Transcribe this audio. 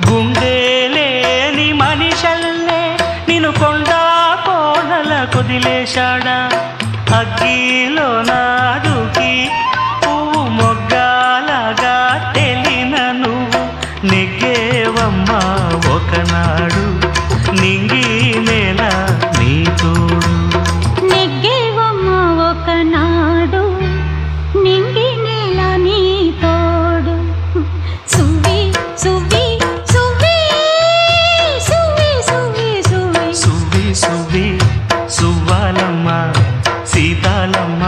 గుండెలేని మనిషల్లే నిన్ను కొండా కోడల కొదిలేశాడా అగ్గిలో నాదుకి పువ్వు మొగ్గాలగా తెలిన నువ్వు నెగ్గేవమ్మా ఒకనాడు నింగి నేల నీ తోడు నెగ్గేవమ్మా ఒకనాడు నింగి నేల నీ తోడు సువ్వి సువ్వి సువ్వి సువ్వి సువ్వి సువ్వి సువ్వి సువ్వి సువ్వాలమ్మ సీతాలమ్మ